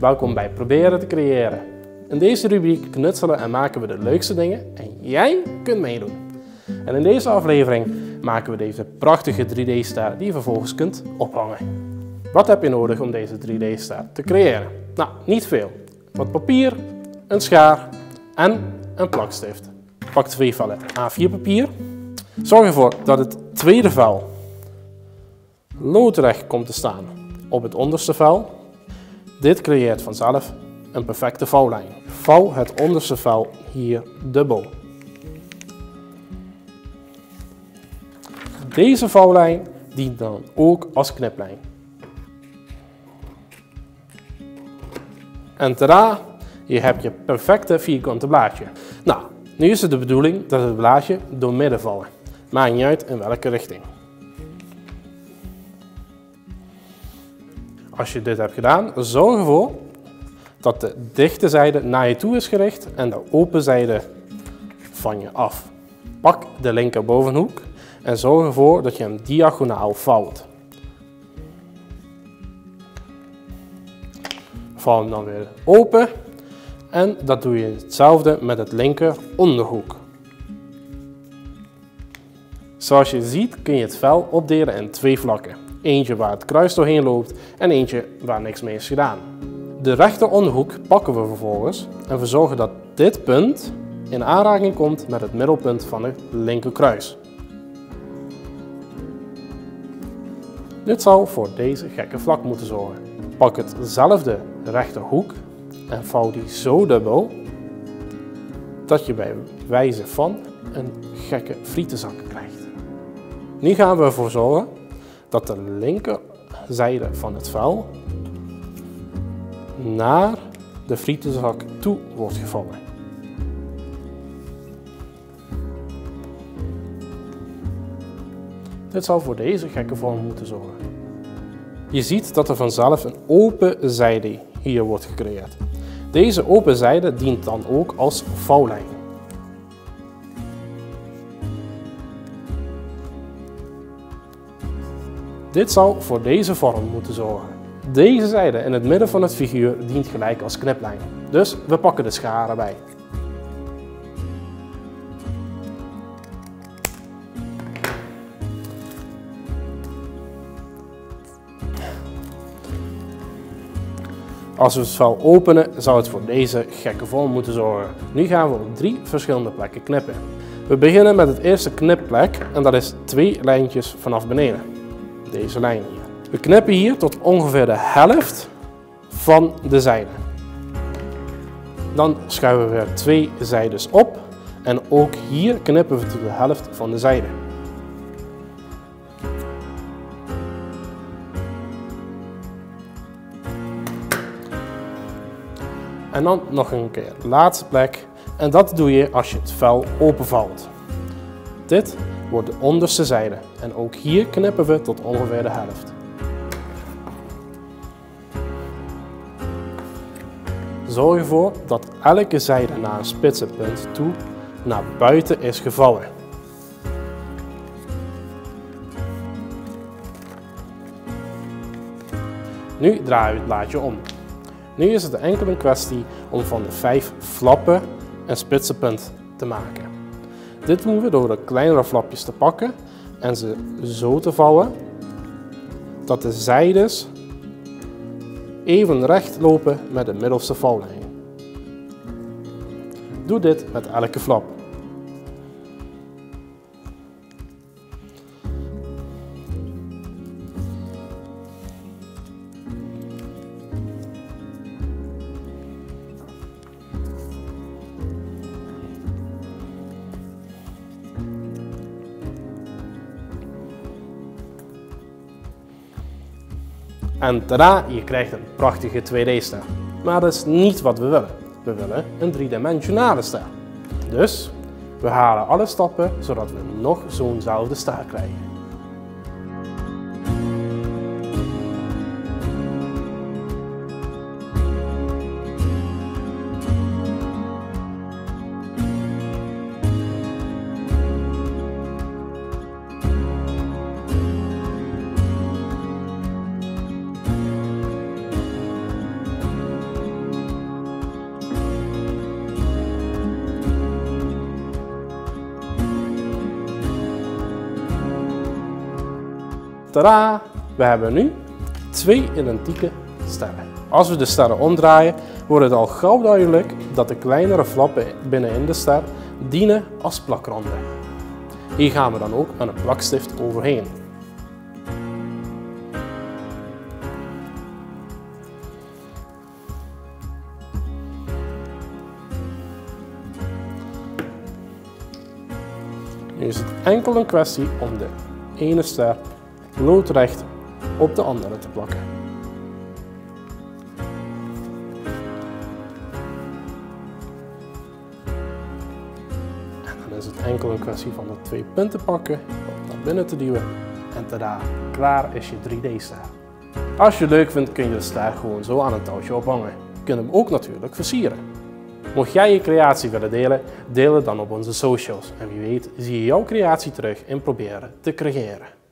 Welkom bij Proberen te creëren. In deze rubriek knutselen en maken we de leukste dingen en jij kunt meedoen. En in deze aflevering maken we deze prachtige 3D-ster die je vervolgens kunt ophangen. Wat heb je nodig om deze 3D-ster te creëren? Nou, niet veel. Wat papier, een schaar en een plakstift. Pak 2 vellen A4 papier. Zorg ervoor dat het tweede vel loodrecht komt te staan op het onderste vel. Dit creëert vanzelf een perfecte vouwlijn. Vouw het onderste vel hier dubbel. Deze vouwlijn dient dan ook als kniplijn. En tada, je hebt je perfecte vierkante blaadje. Nou, nu is het de bedoeling dat het blaadje doormidden valt. Maakt niet uit in welke richting. Als je dit hebt gedaan, zorg ervoor dat de dichte zijde naar je toe is gericht en de open zijde van je af. Pak de linker bovenhoek en zorg ervoor dat je hem diagonaal vouwt. Vouw hem dan weer open en dat doe je hetzelfde met het linker onderhoek. Zoals je ziet kun je het vel opdelen in 2 vlakken. Eentje waar het kruis doorheen loopt en eentje waar niks mee is gedaan. De rechter onderhoek pakken we vervolgens en we zorgen dat dit punt in aanraking komt met het middelpunt van het linker kruis. Dit zou voor deze gekke vlak moeten zorgen. Pak hetzelfde rechterhoek en vouw die zo dubbel dat je bij wijze van een gekke frietenzak krijgt. Nu gaan we ervoor zorgen dat de linkerzijde van het vel naar de frietenzak toe wordt gevouwen. Dit zal voor deze gekke vorm moeten zorgen. Je ziet dat er vanzelf een open zijde hier wordt gecreëerd. Deze open zijde dient dan ook als vouwlijn. Dit zal voor deze vorm moeten zorgen. Deze zijde in het midden van het figuur dient gelijk als kniplijn. Dus we pakken de schaar erbij. Als we het vel openen, zou het voor deze gekke vorm moeten zorgen. Nu gaan we op 3 verschillende plekken knippen. We beginnen met het eerste knipplek en dat is 2 lijntjes vanaf beneden. Deze lijn hier. We knippen hier tot ongeveer de helft van de zijde. Dan schuiven we weer 2 zijdes op en ook hier knippen we tot de helft van de zijde. En dan nog een keer de laatste plek en dat doe je als je het vel openvouwt. Dit wordt de onderste zijde en ook hier knippen we tot ongeveer de helft. Zorg ervoor dat elke zijde naar een spitse punt toe naar buiten is gevouwen. Nu draai je het blaadje om. Nu is het enkel een kwestie om van de 5 flappen een spitse punt te maken. Dit doen we door de kleinere flapjes te pakken en ze zo te vouwen dat de zijdes even recht lopen met de middelste vouwlijn. Doe dit met elke flap. En tada, je krijgt een prachtige 2D-ster. Maar dat is niet wat we willen. We willen een 3-dimensionale ster. Dus we halen alle stappen zodat we nog zo'nzelfde ster krijgen. Tadaa! We hebben nu 2 identieke sterren. Als we de sterren omdraaien, wordt het al gauw duidelijk dat de kleinere flappen binnenin de ster dienen als plakranden. Hier gaan we dan ook met een plakstift overheen. Nu is het enkel een kwestie om de ene ster loodrecht op de andere te plakken. En dan is het enkel een kwestie van de 2 punten pakken, naar binnen te duwen en tada, klaar is je 3D-ster. Als je het leuk vindt kun je de ster gewoon zo aan een touwtje ophangen. Je kunt hem ook natuurlijk versieren. Mocht jij je creatie willen delen, deel het dan op onze socials. En wie weet zie je jouw creatie terug en proberen te creëren.